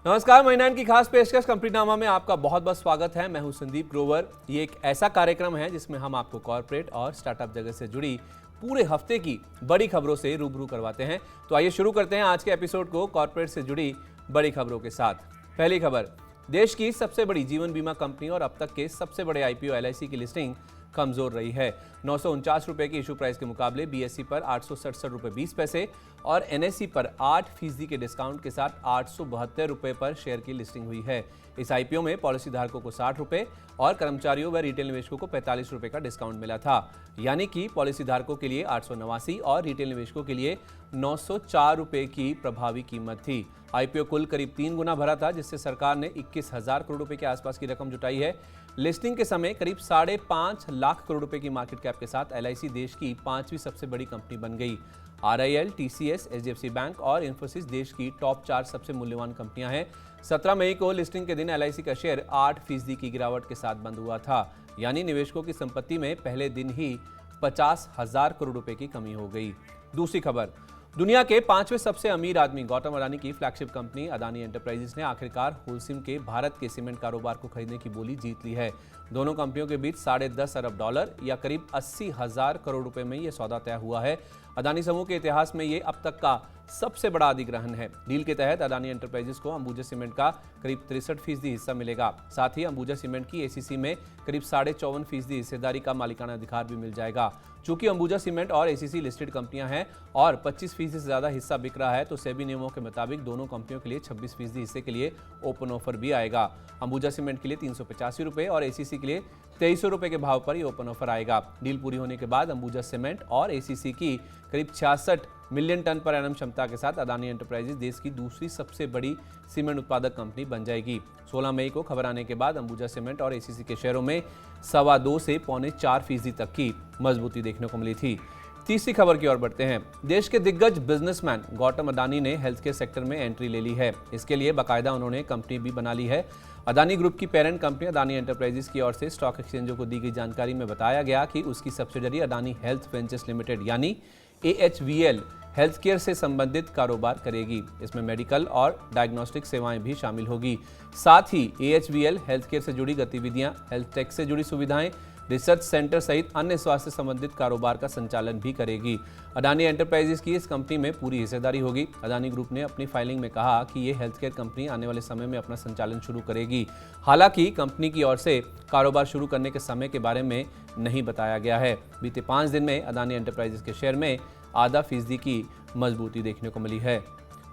नमस्कार, महीना की खास पेशकश कंपनीनामा में आपका बहुत बहुत स्वागत है। मैं हूं संदीप ग्रोवर। ये एक ऐसा कार्यक्रम है जिसमें हम आपको कॉर्पोरेट और स्टार्टअप जगत से जुड़ी पूरे हफ्ते की बड़ी खबरों से रूबरू करवाते हैं। तो आइए शुरू करते हैं आज के एपिसोड को कॉर्पोरेट से जुड़ी बड़ी खबरों के साथ। पहली खबर, देश की सबसे बड़ी जीवन बीमा कंपनी और अब तक के सबसे बड़े आईपीओ एलआईसी की लिस्टिंग कमजोर रही है। 949 रुपए की इशू प्राइस के मुकाबले बीएसई पर 867 रुपए 20 पैसे और एनएसई पर 8% के डिस्काउंट के साथ 872 रुपए पर शेयर की लिस्टिंग हुई है। इस आईपीओ में पॉलिसी धारकों को 60 रुपए और कर्मचारियों व रिटेल निवेशकों को 45 रुपए का डिस्काउंट मिला था, यानी कि पॉलिसी धारकों के लिए 889 और रिटेल निवेशकों के लिए 904 रुपए की प्रभावी कीमत थी। आईपीओ कुल करीब 3 गुना भरा था, जिससे सरकार ने 21,000 करोड़ रुपए के आसपास की रकम जुटाई है। लिस्टिंग के समय करीब 5.5 लाख करोड़ रुपए की मार्केट कैप के साथ एलआईसी देश की 5वीं सबसे बड़ी कंपनी बन गई। आरआईएल, टीसीएस, एचडीएफसी बैंक और इंफोसिस देश की टॉप 4 सबसे मूल्यवान कंपनियां हैं। 17 मई को लिस्टिंग के दिन एलआईसी का शेयर 8% की गिरावट के साथ बंद हुआ था, यानी निवेशकों की संपत्ति में पहले दिन ही 50,000 करोड़ रुपए की कमी हो गई। दूसरी खबर, दुनिया के 5वें सबसे अमीर आदमी गौतम अडानी की फ्लैगशिप कंपनी अडानी एंटरप्राइजेस ने आखिरकार होलसिम के भारत के सीमेंट कारोबार को खरीदने की बोली जीत ली है। दोनों कंपनियों के बीच $10.5 अरब या करीब 80,000 करोड़ रुपए में यह सौदा तय हुआ है। अडानी समूह के इतिहास में ये अब तक का सबसे बड़ा अधिग्रहण है। डील के तहत अडानी एंटरप्राइजेस को अंबुजा सीमेंट का करीब 63% हिस्सा मिलेगा। साथ ही अंबुजा सीमेंट की एसीसी में करीब 54.5% हिस्सेदारी का मालिकाना अधिकार भी मिल जाएगा। चूंकि अंबुजा सीमेंट और एसीसी लिस्टेड कंपनियां हैं और 25% से ज्यादा हिस्सा बिक रहा है, तो सेबी नियमों के मुताबिक दोनों कंपनियों के लिए 26% हिस्से के लिए ओपन ऑफर भी आएगा। अंबुजा सीमेंट के लिए 385 रुपए और एसीसी के लिए 2300 रुपए के भाव पर यह ओपन ऑफर आएगा। डील पूरी होने के बाद अंबुजा सीमेंट और एसीसी की करीब 66 मिलियन टन पर एनम क्षमता के साथ अडानी एंटरप्राइजेस देश की दूसरी सबसे बड़ी सीमेंट उत्पादक कंपनी बन जाएगी। 16 मई को खबर आने के बाद अंबुजा सीमेंट और एसीसी के शेयरों में 2.25 से 3.25% तक की मजबूती देखने को मिली थी। तीसरी खबर की ओर बढ़ते हैं। देश के दिग्गज बिजनेसमैन गौतम अडानी ने हेल्थ केयर सेक्टर में एंट्री ले ली है। इसके लिए बाकायदा उन्होंने कंपनी भी बना ली है। अडानी ग्रुप की पेरेंट कंपनी अडानी एंटरप्राइजेस की ओर से स्टॉक एक्सचेंजों को दी गई जानकारी में बताया गया कि उसकी subsidiary Adani health ventures limited यानी AHVL हेल्थ केयर से संबंधित कारोबार करेगी। इसमें मेडिकल और डायग्नोस्टिक सेवाएं भी शामिल होगी। साथ ही AHVL हेल्थ केयर से जुड़ी गतिविधियां, हेल्थ टेक से जुड़ी सुविधाएं, रिसर्च सेंटर सहित अन्य स्वास्थ्य संबंधित कारोबार का संचालन भी करेगी। अडानी एंटरप्राइजेस की इस कंपनी में पूरी हिस्सेदारी होगी। अडानी ग्रुप ने अपनी फाइलिंग में कहा कि ये हेल्थ केयर कंपनी आने वाले समय में अपना संचालन शुरू करेगी। हालांकि कंपनी की ओर से कारोबार शुरू करने के समय के बारे में नहीं बताया गया है। बीते 5 दिन में अडानी एंटरप्राइजेस के शेयर में 0.5% की मजबूती देखने को मिली है।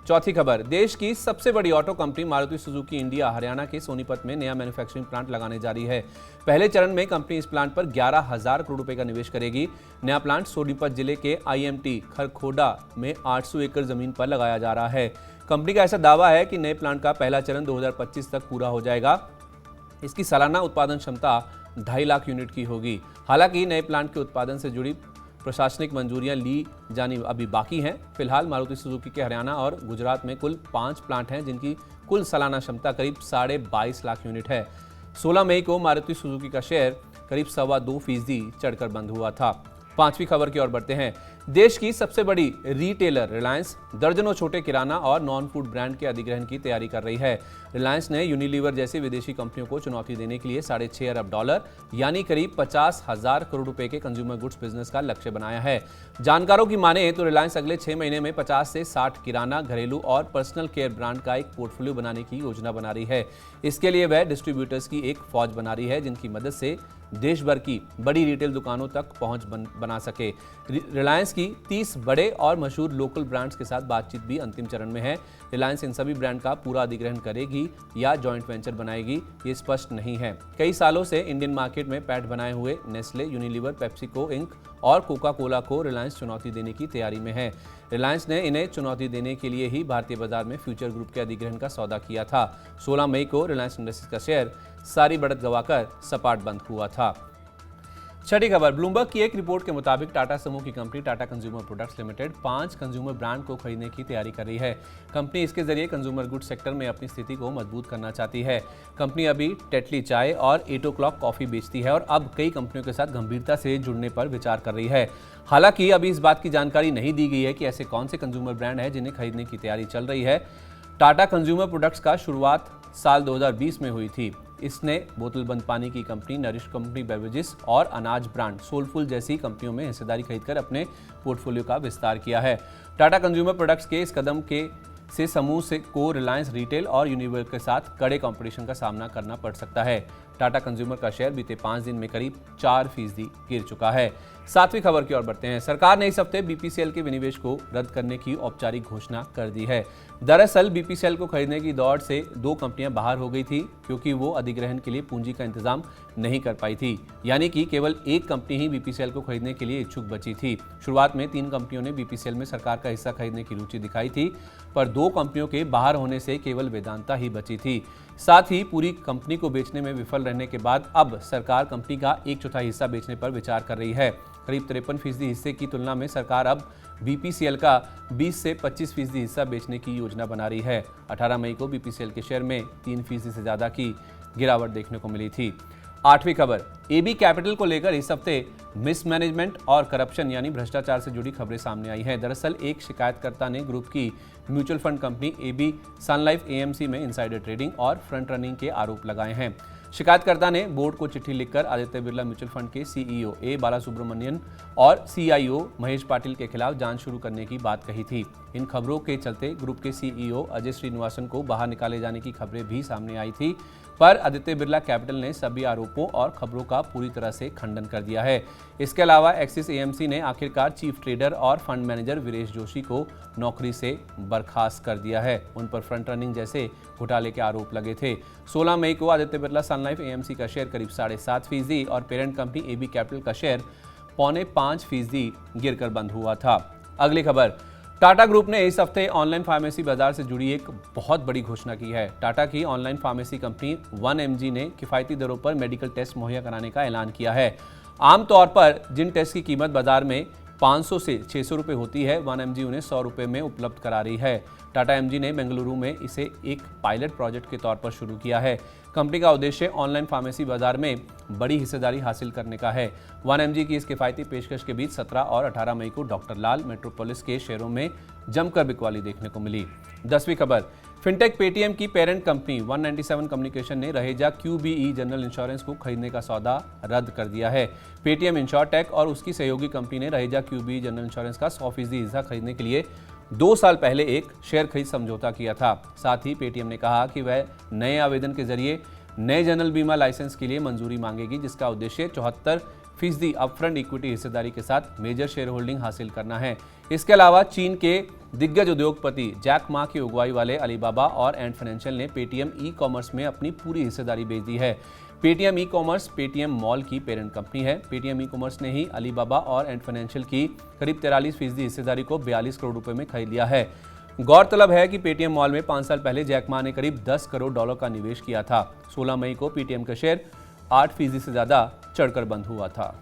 चौथी खबर, देश की सबसे बड़ी auto company Maruti Suzuki India Haryana के सोनीपत में नया मैन्युफैक्चरिंग प्लांट लगाने जा रही है। पहले चरण में कंपनी इस प्लांट पर 11,000 करोड़ रुपए का निवेश करेगी। नया प्लांट सोनीपत जिले के IMT खरखोडा में 800 एकड़ जमीन पर लगाया जा रहा है। कंपनी का ऐसा दावा है कि नए प्लांट का पहला चरण 2025 तक पूरा हो जाएगा। इसकी सालाना उत्पादन क्षमता 2.5 लाख यूनिट की होगी। हालांकि नए प्लांट के उत्पादन से जुड़ी प्रशासनिक मंजूरियां ली जानी अभी बाकी हैं। फिलहाल मारुति सुजुकी के हरियाणा और गुजरात में कुल 5 प्लांट हैं, जिनकी कुल सालाना क्षमता करीब 22.5 लाख यूनिट है। 16 मई को मारुति सुजुकी का शेयर करीब 2.25% चढ़कर बंद हुआ था। पांचवी खबर की ओर बढ़ते हैं। देश की सबसे बड़ी रिटेलर रिलायंस दर्जनों छोटे किराना और नॉन फूड ब्रांड के अधिग्रहण की तैयारी कर रही है। रिलायंस ने यूनिलीवर जैसी विदेशी कंपनियों को चुनौती देने के लिए $6.5 अरब यानी करीब 50,000 करोड़ रुपए के कंज्यूमर गुड्स बिजनेस का लक्ष्य बनाया है। जानकारों की माने तो रिलायंस अगले 6 महीने में 50 से 60 किराना, घरेलू और पर्सनल केयर ब्रांड का एक पोर्टफोलियो बनाने की योजना बना रही है। इसके लिए वह डिस्ट्रीब्यूटर्स की एक फौज बना रही है, जिनकी मदद से देश भर की बड़ी रिटेल दुकानों तक पहुंच बना सके। रिलायंस की 30 बड़े और मशहूर लोकल ब्रांड्स के साथ बातचीत भी अंतिम चरण में है। रिलायंस इन सभी ब्रांड का पूरा अधिग्रहण करेगी या जॉइंट वेंचर बनाएगी, ये स्पष्ट नहीं है। कई सालों से इंडियन मार्केट में पैठ बनाए हुए नेस्ले, यूनिलीवर, पेप्सिको इंक और कोका कोला को रिलायंस चुनौती देने की तैयारी में है। रिलायंस ने इन्हें चुनौती देने के लिए ही भारतीय बाजार में फ्यूचर ग्रुप के अधिग्रहण का सौदा किया था। 16 मई को रिलायंस इंडस्ट्रीज का शेयर सारी बढ़त गंवाकर सपाट बंद हुआ था। छठी खबर, ब्लूमबर्ग की एक रिपोर्ट के मुताबिक टाटा समूह की company Tata consumer products limited 5 consumer brand को खरीदने की तैयारी कर रही है। कंपनी इसके जरिए कंज्यूमर गुड्स सेक्टर में अपनी स्थिति को मजबूत करना चाहती है। कंपनी अभी टेटली चाय और 8 o'clock कॉफी बेचती है और अब कई कंपनियों के साथ गंभीरता से जुड़ने पर विचार कर रही है। हालांकि अभी इस बात की जानकारी नहीं दी गई है कि ऐसे कौन से कंज्यूमर ब्रांड हैं जिन्हें खरीदने की तैयारी चल रही है। टाटा कंज्यूमर प्रोडक्ट्स का शुरुआत साल 2020 में हुई थी। इसने बोतलबंद पानी की कंपनी नरिश कंपनी बेवरेजेस और अनाज ब्रांड सोलफुल जैसी कंपनियों में हिस्सेदारी खरीदकर अपने पोर्टफोलियो का विस्तार किया है। टाटा कंज्यूमर प्रोडक्ट्स के इस कदम से समूह को रिलायंस रिटेल और यूनिलीवर के साथ कड़े कंपटीशन का सामना करना पड़ सकता है। टाटा कंज्यूमर का शेयर बीते 5 दिन में करीब 4% गिर चुका है। 7वीं खबर की ओर बढ़ते हैं। सरकार ने इस हफ्ते बीपीसीएल के विनिवेश को रद्द करने की औपचारिक घोषणा कर दी है। दरअसल बीपीसीएल को खरीदने की दौड़ से 2 कंपनियां बाहर हो गई थी, क्योंकि वो अधिग्रहण के लिए पूंजी का इंतजाम नहीं कर पाई थी। यानी कि केवल एक कंपनी ही बीपीसीएल को खरीदने के लिए इच्छुक बची थी। शुरुआत में 3 कंपनियों ने बीपीसीएल में सरकार का हिस्सा खरीदने की रुचि दिखाई थी, पर 2 कंपनियों के बाहर होने से केवल वेदांता ही बची थी। साथ ही पूरी कंपनी को बेचने में विफल रहने के बाद अब सरकार कंपनी का 1/4 हिस्सा बेचने पर विचार कर रही है। करीब 53% हिस्से की तुलना में सरकार अब बीपीसीएल का 20 से 25% हिस्सा बेचने की योजना बना रही है। 18 मई को बीपीसीएल के शेयर में 3% से ज्यादा की गिरावट देखने को मिली थी। 8वीं खबर, एबी कैपिटल को लेकर इस हफ्ते मिसमैनेजमेंट और करप्शन यानी भ्रष्टाचार से जुड़ी खबरें सामने आई हैं। दरअसल एक शिकायतकर्ता ने ग्रुप की mutual fund company AB Sun Life AMC में इनसाइडर ट्रेडिंग और फ्रंट रनिंग के आरोप लगाए हैं। शिकायतकर्ता ने बोर्ड को चिट्ठी लिखकर आदित्य बिरला म्यूचुअल फंड के सीईओ ए बालासुब्रमण्यन और सीआईओ महेश पाटिल के खिलाफ जांच शुरू करने की बात कही थी। इन खबरों के चलते ग्रुप के सीईओ अजय श्रीनिवासन को बाहर निकाले जाने की खबरें भी सामने आई थी, पर आदित्य बिरला कैपिटल ने सभी आरोपों और खबरों का पूरी तरह से खंडन कर दिया है। इसके अलावा एक्सिस एएमसी ने आखिरकार चीफ ट्रेडर और फंड मैनेजर वीरेश जोशी को नौकरी से बर्खास्त कर दिया है। उन पर फ्रंट रनिंग जैसे घोटाले के आरोप लगे थे। 16 मई को आदित्य बिरला सनलाइफ एएमसी का शेयर करीब 7.5% और पेरेंट कंपनी एबी कैपिटल का शेयर 4.25% गिरकर बंद हुआ था। अगली खबर, टाटा ग्रुप ने इस हफ्ते ऑनलाइन फार्मेसी बाजार से जुड़ी एक बहुत बड़ी घोषणा की है। टाटा की ऑनलाइन फार्मेसी कंपनी 1mg ने किफायती दरों पर मेडिकल टेस्ट मुहैया कराने का ऐलान किया है। आमतौर पर जिन टेस्ट की कीमत बाजार में 500 से 600 रुपये होती है, 1mg उन्हें 100 रुपये में उपलब्ध करा रही है। टाटा एमजी ने बेंगलुरु में इसे एक पायलट प्रोजेक्ट के तौर पर शुरू किया है। कंपनी का उद्देश्य ऑनलाइन फार्मेसी बाजार में बड़ी हिस्सेदारी हासिल करने का है। 1mg की इस किफायती पेशकश के बीच 17 और 18 मई को डॉक्टर लाल मेट्रोपोलिस के शेयरों में जमकर बिकवाली देखने को मिली। 10वीं खबर, फिनटेक पेटीएम की पेरेंट कंपनी 197 कम्युनिकेशन ने रहेजा QBE जनरल इंश्योरेंस को खरीदने का सौदा रद्द कर दिया है। पेटीएम इंश्योरटेक और उसकी सहयोगी कंपनी ने रहेजा QBE जनरल इंश्योरेंस का 100% हिस्सा खरीदने के लिए 2 साल पहले एक शेयर खरीद समझौता किया था। साथ ही पेटीएम ने कहा कि वह नए आवेदन के जरिए नए जनरल बीमा लाइसेंस के लिए मंजूरी मांगेगी, जिसका उद्देश्य 74% अपफ्रंट इक्विटी हिस्सेदारी के साथ मेजर शेयर होल्डिंग हासिल करना है। इसके अलावा चीन के दिग्गज उद्योगपति जैक मा की अगुवाई वाले अलीबाबा और एंड फाइनेंशियल ने पेटीएम ई कॉमर्स में अपनी पूरी हिस्सेदारी बेच दी है। Paytm e commerce Paytm mall की पेरेंट कंपनी है। पेटीएम ई कॉमर्स ने ही अलीबाबा और एंड फाइनेंशियल की करीब 43% हिस्सेदारी को 42 करोड़ रुपए में खरीद लिया है। गौरतलब है कि पेटीएम मॉल में 5 साल पहले जैक मा ने करीब $10 करोड़ का निवेश किया था। 16 मई को पेटीएम का शेयर 8% से ज्यादा चढ़कर बंद हुआ था।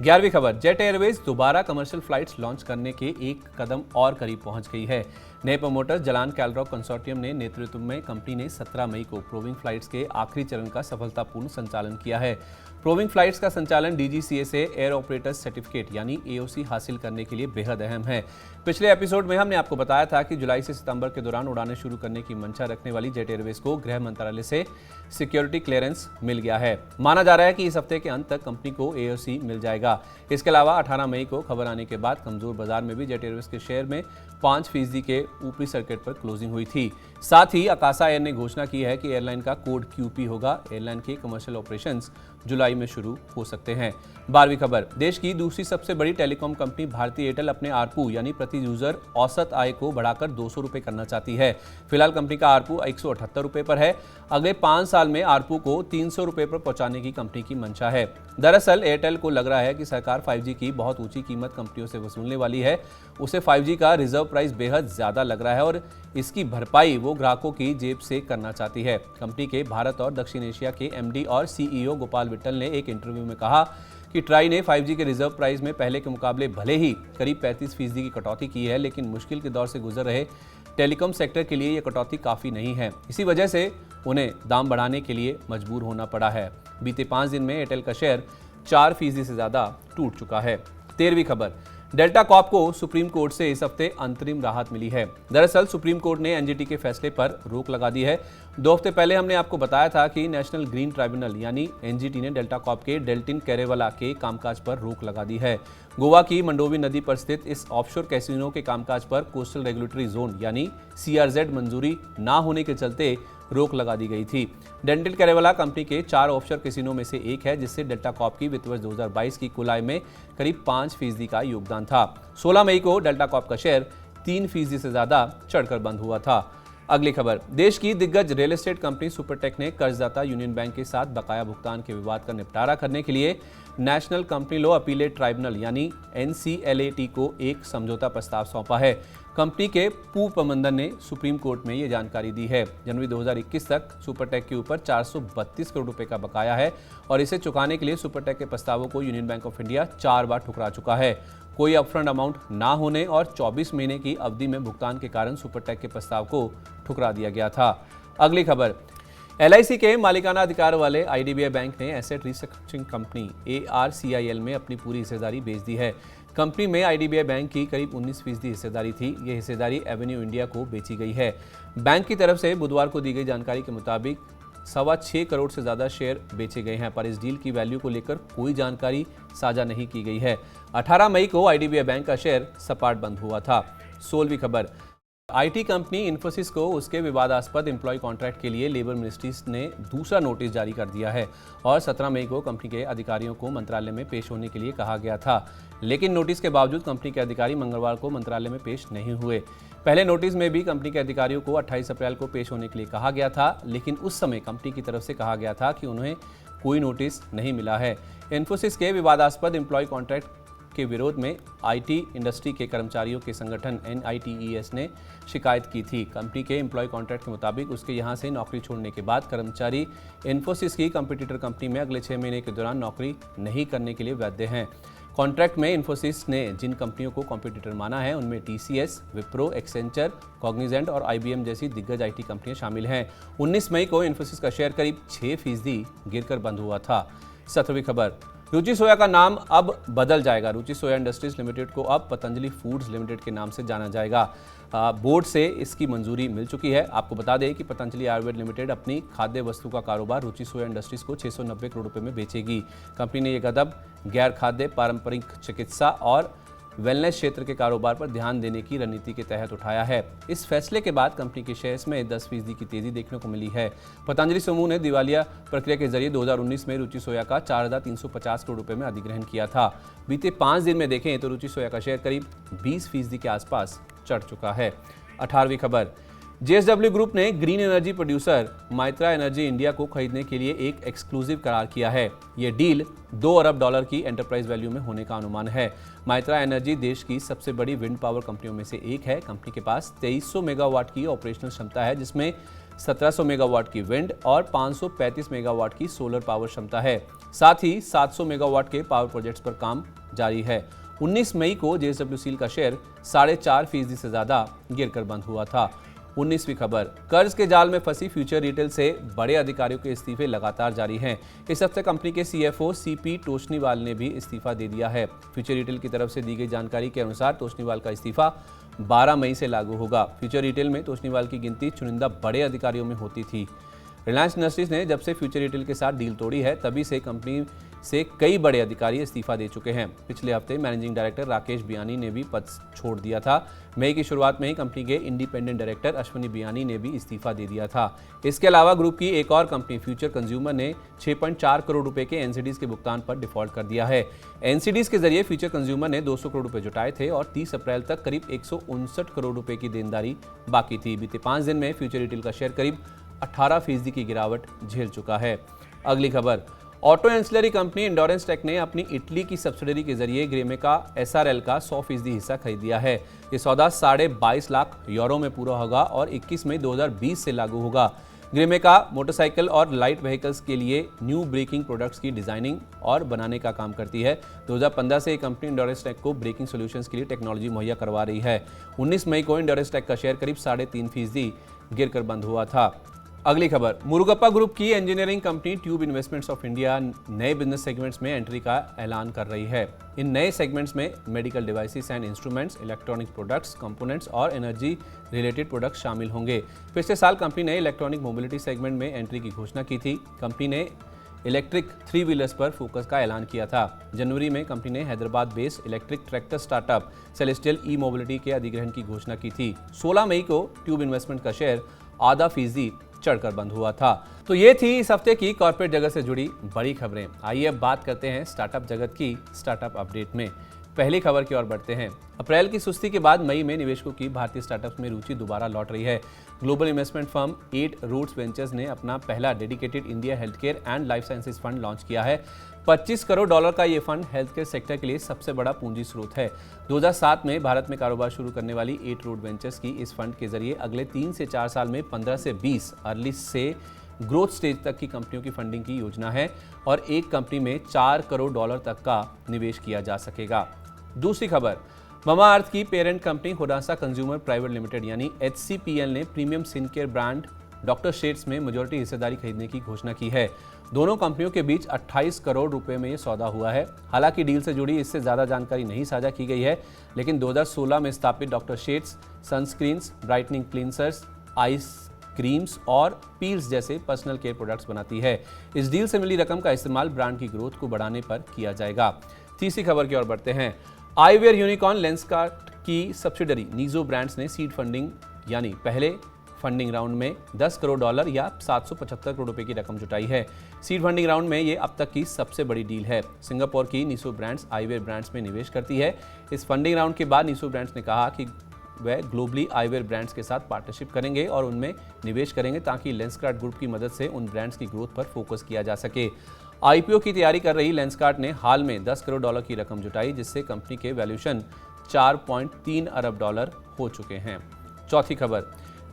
11वीं खबर, जेट एयरवेज दोबारा कमर्शियल फ्लाइट्स लॉन्च करने के एक कदम और करीब पहुंच गई है। नए प्रमोटर जलान कैलरॉक कंसोर्टियम ने नेतृत्व में कंपनी ने 17 मई को प्रोविंग फ्लाइट्स के आखिरी चरण का सफलतापूर्ण संचालन किया है। प्रोविंग फ्लाइट्स का संचालन DGCA से एयर ऑपरेटर्स सर्टिफिकेट यानी AOC हासिल करने के लिए बेहद अहम है। पिछले एपिसोड में हमने आपको बताया था कि जुलाई से सितंबर के दौरान उड़ानें शुरू करने की मंशा रखने वाली जेट एयरवेज को गृह मंत्रालय से सिक्योरिटी क्लियरेंस मिल गया है। माना जा रहा है कि इस हफ्ते के अंत तक कंपनी को AOC मिल जाएगा। इसके अलावा 18 मई को खबर आने के बाद कमजोर बाजार में भी जेट एयरवेज के शेयर में 5% के ऊपरी सर्किट पर क्लोजिंग हुई थी। साथ ही आकाशा एयर ने घोषणा की है कि एयरलाइन का कोड QP होगा। एयरलाइन के कमर्शियल ऑपरेशंस जुलाई में शुरू हो सकते हैं। 12वीं खबर, देश की दूसरी सबसे बड़ी टेलीकॉम कंपनी भारती एयरटेल अपने आरपू यानी प्रति यूजर औसत आय को बढ़ाकर 200 रुपये करना चाहती है। फिलहाल कंपनी का आरपू 178 रुपये पर है। अगले 5 साल में आरपू को 300 रुपये पर पहुंचाने की कंपनी की मंशा है। दरअसल एयरटेल को लग रहा है कि सरकार 5G की बहुत ऊंची कीमत कंपनियों से वसूलने वाली है। उसे 5G का रिजर्व प्राइस बेहद ज्यादा लग रहा है और इसकी भरपाई वो ग्राहकों की जेब से करना चाहती है। कंपनी के भारत और दक्षिण एशिया के MD और CEO गोपाल विट्ठल ने एक इंटरव्यू में कहा कि ट्राई ने 5G के रिजर्व प्राइस में पहले के मुकाबले भले ही करीब 35% की कटौती की है, लेकिन मुश्किल के दौर से गुजर रहे टेलीकॉम सेक्टर के लिए यह कटौती काफ़ी नहीं है। इसी वजह से उन्हें दाम बढ़ाने के लिए मजबूर होना पड़ा है। बीते 5 दिन में एयरटेल का शेयर 4% से ज़्यादा टूट चुका है। 13वीं खबर, डेल्टा कॉर्प को सुप्रीम कोर्ट से इस हफ्ते अंतरिम राहत मिली है। दरअसल सुप्रीम कोर्ट ने एनजीटी के फैसले पर रोक लगा दी है। 2 हफ्ते पहले हमने आपको बताया था कि नेशनल ग्रीन ट्राइब्यूनल यानी एनजीटी ने डेल्टा कॉर्प के डेल्टिन कैरेवाला के कामकाज पर रोक लगा दी है। गोवा की मंडोवी नदी पर स्थित इस ऑफशोर कैसीनो के कामकाज पर कोस्टल रेगुलेटरी जोन यानी सीआरजेड मंजूरी ना होने के चलते रोक लगा दी गई थी। डेल्टिन कैरेवाला कंपनी के 4 ऑफशोर कैसीनो में से एक है, जिससे डेल्टा कॉर्प की वित्त वर्ष 2022 की कुल आय में करीब 5% का योगदान था। 16 मई को डेल्टा कॉर्प का शेयर 3% से ज्यादा चढ़कर बंद हुआ था। अगली खबर, देश की दिग्गज रियल एस्टेट कंपनी सुपरटेक ने कर्जदाता यूनियन बैंक के साथ बकाया भुगतान के विवाद का निपटारा करने के लिए national company law appellate tribunal यानी एनसीएलएटी को एक समझौता प्रस्ताव सौंपा है। कंपनी के पूर्व प्रबंधन ने सुप्रीम कोर्ट में ये जानकारी दी है। जनवरी 2021 तक सुपरटेक के ऊपर 432 करोड़ रुपए का बकाया है और इसे चुकाने के लिए सुपरटेक के प्रस्तावों को यूनियन बैंक ऑफ इंडिया 4 बार ठुकरा चुका है। कोई अपफ्रंट अमाउंट ना होने और 24 महीने की अवधि में भुगतान के कारण सुपरटेक के प्रस्ताव को ठुकरा दिया गया था। अगली खबर, एलआईसी के मालिकाना अधिकार वाले आईडीबीआई बैंक ने एसेट रिस्ट्रक्चरिंग कंपनी एआरसीआईएल में अपनी पूरी हिस्सेदारी बेच दी है। कंपनी में आईडीबीआई बैंक की करीब 19% हिस्सेदारी थी। ये हिस्सेदारी एवेन्यू इंडिया को बेची गई है। बैंक की तरफ से बुधवार को दी गई जानकारी के मुताबिक 6.25 करोड़ से ज्यादा शेयर बेचे गए हैं, पर इस डील की वैल्यू को लेकर कोई जानकारी साझा नहीं की गई है। 18 मई को आईडीबीआई बैंक का शेयर सपाट बंद हुआ था। 16वीं खबर, आईटी कंपनी इन्फोसिस को उसके विवादास्पद एम्प्लॉय कॉन्ट्रैक्ट के लिए लेबर मिनिस्ट्री ने दूसरा नोटिस जारी कर दिया है और 17 मई को कंपनी के अधिकारियों को मंत्रालय में पेश होने के लिए कहा गया था। लेकिन नोटिस के बावजूद कंपनी के अधिकारी मंगलवार को मंत्रालय में पेश नहीं हुए। पहले नोटिस में भी कंपनी के अधिकारियों को 28 अप्रैल को पेश होने के लिए कहा गया था, लेकिन उस समय कंपनी की तरफ से कहा गया था कि उन्हें कोई नोटिस नहीं मिला है। इन्फोसिस के विवादास्पद एम्प्लॉय कॉन्ट्रैक्ट के विरोध में आईटी इंडस्ट्री के कर्मचारियों के संगठन एनआईटीईएस ने शिकायत की थी। कंपनी के एम्प्लॉय कॉन्ट्रैक्ट के मुताबिक उसके यहां से नौकरी छोड़ने के बाद कर्मचारी इन्फोसिस की कंपटीटर कंपनी में अगले 6 महीने के दौरान नौकरी नहीं करने के लिए वैध हैं। कॉन्ट्रैक्ट में इन्फोसिस ने जिन कंपनियों को कॉम्पिटिटर माना है उनमें टीसीएस, विप्रो, एक्सेंचर, कॉग्निजेंट और आईबीएम जैसी दिग्गज आईटी कंपनियां शामिल हैं। 19 मई को इन्फोसिस का शेयर करीब 6% गिरकर बंद हुआ था। 17वीं खबर, रुचि सोया का नाम अब बदल जाएगा। रुचि सोया इंडस्ट्रीज लिमिटेड को अब पतंजलि फूड्स लिमिटेड के नाम से जाना जाएगा। बोर्ड से इसकी मंजूरी मिल चुकी है। आपको बता दें कि पतंजलि आयुर्वेद लिमिटेड अपनी खाद्य वस्तु का कारोबार रुचि सोया इंडस्ट्रीज को 690 करोड़ रुपए में बेचेगी। कंपनी ने यह कदम गैर खाद्य, पारंपरिक चिकित्सा और वेलनेस क्षेत्र के कारोबार पर ध्यान देने की रणनीति के तहत उठाया है। इस फैसले के बाद कंपनी के शेयर्स में 10% की तेजी देखने को मिली है। पतंजलि समूह ने दिवालिया प्रक्रिया के जरिए 2019 में रुचि सोया का 4,350 करोड़ रुपए में अधिग्रहण किया था। बीते 5 दिन में देखें तो रुचि सोया का शेयर करीब 20% के आसपास चढ़ चुका है। 18वीं खबर, जेएसडब्ल्यू ग्रुप ने green energy producer Maitra energy India को खरीदने के लिए एक एक्सक्लूसिव करार किया है। ये डील $2 अरब की एंटरप्राइज वैल्यू में होने का अनुमान है। माइत्रा एनर्जी देश की सबसे बड़ी विंड पावर कंपनियों में से एक है। कंपनी के पास 2300 मेगावाट की ऑपरेशनल क्षमता है, जिसमें 1700 मेगावाट की विंड और 535 मेगावाट की सोलर पावर क्षमता है। साथ ही 700 मेगावाट के पावर प्रोजेक्ट्स पर काम जारी है। 19 मई को जेएसडब्ल्यू स्टील का शेयर 4.5% से ज्यादा गिरकर बंद हुआ था। 19वीं खबर, कर्ज के जाल में फंसी फ्यूचर रिटेल से बड़े अधिकारियों के इस्तीफे लगातार जारी हैं। इस हफ्ते कंपनी के सीएफओ सीपी तोषनीवाल ने भी इस्तीफा दे दिया है। फ्यूचर रिटेल की तरफ से दी गई जानकारी के अनुसार तोषनीवाल का इस्तीफा 12 मई से लागू होगा। फ्यूचर रिटेल में तोषनीवाल की गिनती चुनिंदा बड़े अधिकारियों में होती थी। रिलायंस इंडस्ट्रीज ने जब से फ्यूचर रिटेल के साथ डील तोड़ी है, तभी से कंपनी से कई बड़े अधिकारी इस्तीफा दे चुके हैं। पिछले हफ्ते मैनेजिंग डायरेक्टर राकेश बियानी ने भी पद छोड़ दिया था। मई की शुरुआत में ही कंपनी के इंडिपेंडेंट डायरेक्टर अश्वनी बियानी ने भी इस्तीफा दे दिया था। इसके अलावा ग्रुप की एक और कंपनी फ्यूचर कंज्यूमर ने 6.4 करोड़ रुपए के एनसीडीज के भुगतान पर डिफॉल्ट कर दिया है। एनसीडीज के जरिए फ्यूचर कंज्यूमर ने 200 करोड़ रुपए जुटाए थे और 30 अप्रैल तक करीब 159 करोड़ रुपए की देनदारी बाकी थी। बीते 5 दिन में फ्यूचर रिटेल का शेयर करीब 18% की गिरावट झेल चुका है। अगली खबर, auto ancillary company Endurance Tech ने अपनी इटली की सब्सिडरी के जरिए ग्रेमेका एसआरएल का 100% हिस्सा खरीद लिया है। ये सौदा 22.5 लाख यूरो में पूरा होगा और 21 मई 2020 से लागू होगा। ग्रेमेका मोटरसाइकिल और लाइट व्हीकल्स के लिए न्यू ब्रेकिंग प्रोडक्ट्स की डिजाइनिंग और बनाने का काम करती है। 2015 से ये कंपनी एंडोरेंस टेक को ब्रेकिंग सॉल्यूशंस के लिए टेक्नोलॉजी मुहैया करवा रही है। 19 मई को एंडोरेंस टेक का शेयर करीब 3.5% गिरकर बंद हुआ था। अगली खबर, मुरुगप्पा ग्रुप की engineering company tube investments of India नए बिजनेस सेगमेंट्स में एंट्री का ऐलान कर रही है। इन नए सेगमेंट्स में medical devices and instruments, electronic products, components और एनर्जी रिलेटेड प्रोडक्ट्स शामिल होंगे। पिछले साल कंपनी ने इलेक्ट्रॉनिक मोबिलिटी सेगमेंट में एंट्री की घोषणा की थी। कंपनी ने इलेक्ट्रिक 3 व्हीलर्स पर फोकस का ऐलान किया था। जनवरी में कंपनी ने Hyderabad based electric tractor startup Celestial E mobility के अधिग्रहण की घोषणा की थी। 16 मई को ट्यूब इन्वेस्टमेंट का शेयर आधा फीसदी चढ़कर बंद हुआ था। तो ये थी इस हफ्ते की कॉर्पोरेट जगत से जुड़ी बड़ी खबरें। आइए अब बात करते हैं स्टार्टअप जगत की स्टार्टअप अपडेट में। पहली खबर की ओर बढ़ते हैं। अप्रैल की सुस्ती के बाद मई में निवेशकों की भारतीय स्टार्टअप्स में रुचि दोबारा लौट रही है। Global investment firm 8 Roots Ventures ने अपना पहला dedicated India healthcare and life sciences fund launch किया है। $25 करोड़ का ये फंड हेल्थकेयर सेक्टर के लिए सबसे बड़ा पूंजी स्रोत है। 2007 में भारत में कारोबार शुरू करने वाली 8 रूट वेंचर्स की इस फंड के जरिए अगले 3 से 4 साल में 15 से 20 अर्ली से ग्रोथ स्टेज तक की कंपनियों की फंडिंग की योजना है और एक कंपनी में $4 करोड़ तक का निवेश किया जा सकेगा। दूसरी खबर, ममाअर्थ की parent company Honasa consumer private limited यानी HCPL ने premium skin care brand doctor Sheth's में मेजॉरिटी हिस्सेदारी खरीदने की घोषणा की है। दोनों कंपनियों के बीच 28 करोड़ रुपए में यह सौदा हुआ है। हालांकि डील से जुड़ी इससे ज्यादा जानकारी नहीं साझा की गई है, लेकिन 2016 में स्थापित doctor Sheth's sunscreens, brightening cleansers, ice creams और पील्स जैसे पर्सनल केयर प्रोडक्ट्स बनाती है। इस डील से मिली रकम का इस्तेमाल ब्रांड की ग्रोथ को बढ़ाने पर किया जाएगा। तीसरी खबर की ओर बढ़ते हैं। आईवेयर यूनिकॉर्न लेंसकार्ट की सब्सिडरी नीजो ब्रांड्स ने सीड फंडिंग यानी पहले फंडिंग राउंड में $10 करोड़ या 775 करोड़ रुपए की रकम जुटाई है। सीड फंडिंग राउंड में ये अब तक की सबसे बड़ी डील है। सिंगापुर की नीसो ब्रांड्स आईवेयर ब्रांड्स में निवेश करती है। इस फंडिंग राउंड के बाद नीसो ब्रांड्स ने कहा कि वह ग्लोबली आईवेयर ब्रांड्स के साथ पार्टनरशिप करेंगे और उनमें निवेश करेंगे ताकि लेंसकार्ट ग्रुप की मदद से उन ब्रांड्स की ग्रोथ पर फोकस किया जा सके। आईपीओ की तैयारी कर रही लेंसकार्ट ने हाल में $10 करोड़ की रकम जुटाई, जिससे कंपनी के वैल्यूएशन $4.3 अरब हो चुके हैं। चौथी खबर,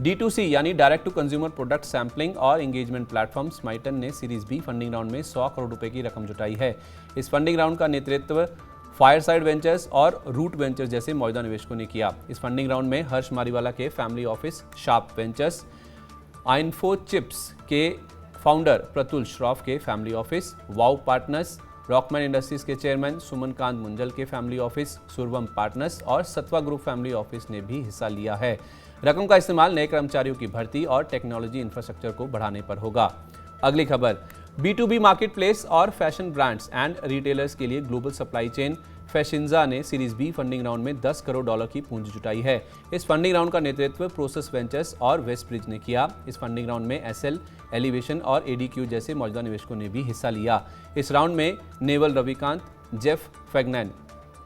D2C यानी direct to consumer product sampling और एंगेजमेंट प्लेटफॉर्म स्माइटन ने सीरीज बी फंडिंग राउंड में $100 करोड़ रुपए की रकम जुटाई है। इस फंडिंग राउंड का नेतृत्व फायरसाइड वेंचर्स और रूट वेंचर्स जैसे मौजूदा निवेशकों ने किया। इस फंडिंग राउंड में हर्ष मारीवाला के family office, Sharp Ventures, Infochips के फाउंडर प्रतुल श्रॉफ के फैमिली ऑफिस, वाउ पार्टनर्स, रॉकमैन इंडस्ट्रीज के चेयरमैन सुमनकांत मुंजल के फैमिली ऑफिस, सुरवम पार्टनर्स और सत्वा ग्रुप फैमिली ऑफिस ने भी हिस्सा लिया है। रकम का इस्तेमाल नए कर्मचारियों की भर्ती और टेक्नोलॉजी इंफ्रास्ट्रक्चर को बढ़ाने पर होगा। अगली खबर, B2B मार्केट प्लेस और फैशन ब्रांड्स एंड रिटेलर्स के लिए ग्लोबल सप्लाई चेन फैशिन्जा ने सीरीज बी फंडिंग राउंड में $10 करोड़ की पूंजी जुटाई है। इस फंडिंग राउंड का नेतृत्व प्रोसेस वेंचर्स और वेस्टब्रिज ने किया। इस फंडिंग राउंड में एसएल, एलिवेशन और एडीक्यू जैसे मौजूदा निवेशकों ने भी हिस्सा लिया। इस राउंड में नेवल रविकांत, जेफ फैगनैन,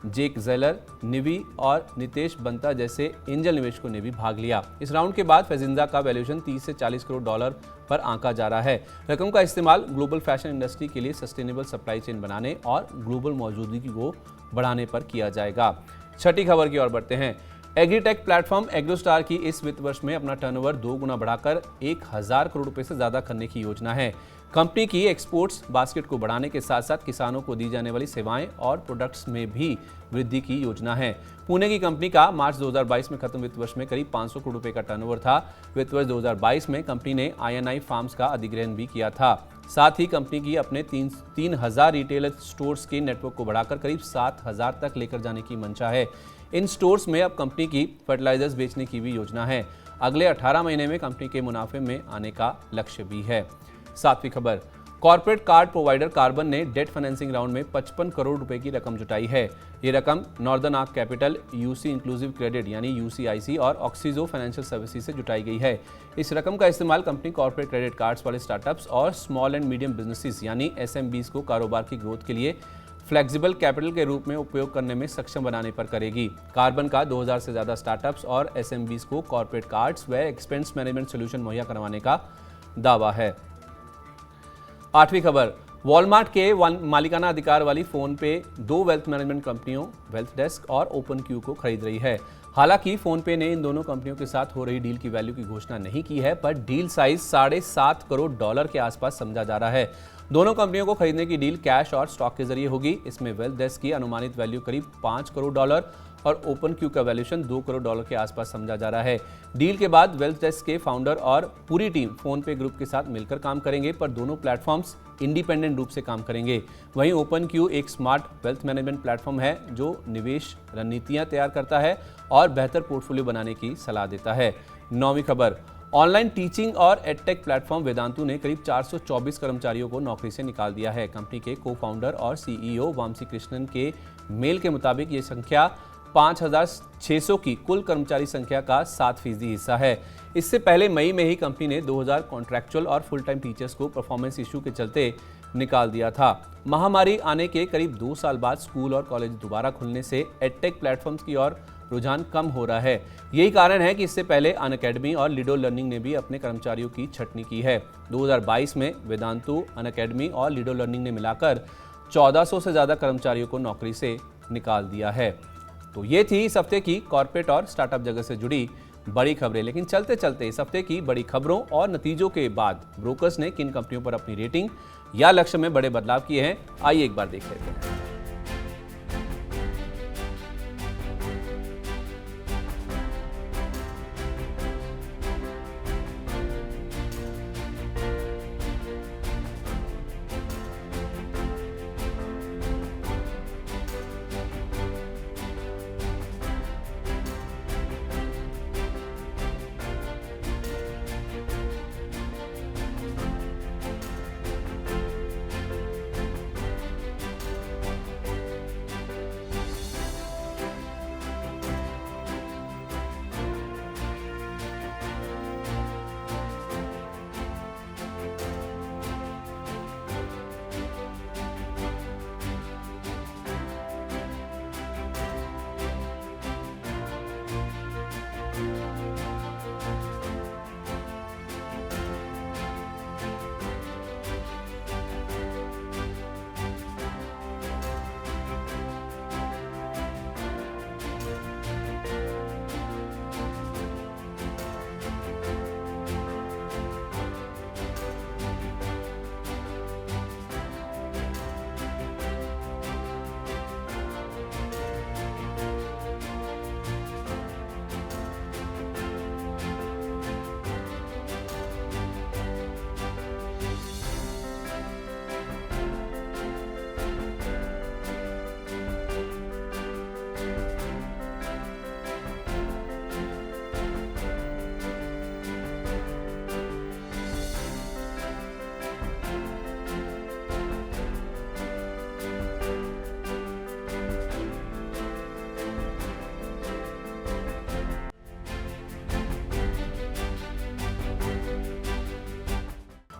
जेक जेलर, निवी और नितेश बंता जैसे एंजल निवेशकों ने भी भाग लिया। इस राउंड के बाद फैजिंजा का वैल्यूएशन $30 से $40 करोड़ पर आंका जा रहा है। रकम का इस्तेमाल ग्लोबल फैशन इंडस्ट्री के लिए सस्टेनेबल सप्लाई चेन बनाने और ग्लोबल मौजूदगी को बढ़ाने पर किया जाएगा। छठी खबर की ओर बढ़ते हैं। एग्रीटेक प्लेटफॉर्म एग्रोस्टार की इस वित्त वर्ष में अपना टर्नओवर 2 गुना बढ़ाकर 1000 करोड़ रुपए से ज्यादा करने की योजना है। कंपनी की एक्सपोर्ट्स बास्केट को बढ़ाने के साथ साथ किसानों को दी जाने वाली सेवाएं और प्रोडक्ट्स में भी वृद्धि की योजना है। पुणे की कंपनी का मार्च 2022 में खत्म वित्त वर्ष में करीब 500 करोड़ रुपए का टर्नओवर था। वित्त वर्ष 2022 में कंपनी ने INI फार्म्स का अधिग्रहण भी किया था। साथ ही कंपनी की अपने 3000 रिटेलर स्टोर्स के नेटवर्क को बढ़ाकर करीब 7000 तक लेकर जाने की मंशा है। इन स्टोर्स में अब कंपनी की फर्टिलाइजर्स बेचने की भी योजना है। अगले 18 महीने में कंपनी के मुनाफे में आने का लक्ष्य भी है। सातवीं खबर, कॉर्पोरेट कार्ड प्रोवाइडर कार्बन ने डेट फाइनेंसिंग राउंड में 55 करोड़ रुपए की रकम जुटाई है। ये रकम northern arc capital, UC inclusive credit यानी UCIC और ऑक्सीजो फाइनेंशियल सर्विसेज से जुटाई गई है। इस रकम का इस्तेमाल कंपनी कॉर्पोरेट क्रेडिट कार्ड्स वाले स्टार्टअप्स और स्मॉल एंड मीडियम बिजनेसेस यानी SMBs को कारोबार की ग्रोथ के लिए फ्लेक्सिबल कैपिटल के रूप में उपयोग करने में सक्षम बनाने पर करेगी। कार्बन का 2000 से ज्यादा स्टार्टअप्स और SMBs को कॉर्पोरेट कार्ड्स व एक्सपेंस मैनेजमेंट सोल्यूशन मुहैया करवाने का दावा है। आठवीं खबर, वॉलमार्ट के मालिकाना अधिकार वाली फोन पे 2 वेल्थ मैनेजमेंट कंपनियों वेल्थ डेस्क और ओपन क्यू को खरीद रही है। हालांकि फोन पे ने इन दोनों कंपनियों के साथ हो रही डील की वैल्यू की घोषणा नहीं की है, पर डील साइज $7.5 करोड़ के आसपास समझा जा रहा है। दोनों कंपनियों को खरीदने की डील कैश और स्टॉक के जरिए होगी। इसमें वेल्थ डेस्क की अनुमानित वैल्यू करीब $5 करोड़ और ओपनक्यू का वैल्यूएशन $2 करोड़ के आसपास समझा जा रहा है। डील के बाद वेल्थ डेस्क के फाउंडर और पूरी टीम फोनपे ग्रुप के साथ मिलकर काम करेंगे, पर दोनों प्लेटफॉर्म्स इंडिपेंडेंट रूप से काम करेंगे। वहीं ओपनक्यू एक स्मार्ट वेल्थ मैनेजमेंट प्लेटफॉर्म है जो निवेश रणनीतियां तैयार करता है और बेहतर पोर्टफोलियो बनाने की सलाह देता है। 9वीं खबर, ऑनलाइन टीचिंग और एडटेक प्लेटफॉर्म वेदांतु ने करीब 424 कर्मचारियों को नौकरी से निकाल दिया है। कंपनी के को फाउंडर और सीईओ वामसी कृष्णन के मेल के मुताबिक ये संख्या 5,600 की कुल कर्मचारी संख्या का 7% हिस्सा है। इससे पहले मई में ही कंपनी ने 2,000 कॉन्ट्रैक्चुअल और फुल टाइम टीचर्स को परफॉर्मेंस इशू के चलते निकाल दिया था। महामारी आने के करीब 2 साल बाद स्कूल और कॉलेज दोबारा खुलने से एडटेक प्लेटफॉर्म्स की ओर रुझान कम हो रहा है। यही कारण है कि इससे पहले अनअकैडमी और लिडो लर्निंग ने भी अपने कर्मचारियों की छंटनी की है। 2022 में वेदांतु, अनअकैडमी और लिडो लर्निंग ने मिलाकर 1400 से ज्यादा कर्मचारियों को नौकरी से निकाल दिया है। तो ये थी इस हफ्ते की कॉर्पोरेट और स्टार्टअप जगत से जुड़ी बड़ी खबरें। लेकिन चलते चलते इस हफ्ते की बड़ी खबरों और नतीजों के बाद ब्रोकर्स ने किन कंपनियों पर अपनी रेटिंग या लक्ष्य में बड़े बदलाव किए हैं, आइए एक बार देख लेते हैं।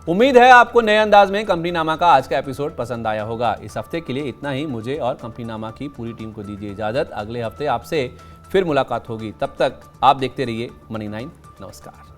उम्मीद है आपको नए अंदाज में कंपनी नामा का आज का एपिसोड पसंद आया होगा। इस हफ्ते के लिए इतना ही। मुझे और कंपनी नामा की पूरी टीम को दीजिए इजाजत। अगले हफ्ते आपसे फिर मुलाकात होगी। तब तक आप देखते रहिए मनी 9। नमस्कार।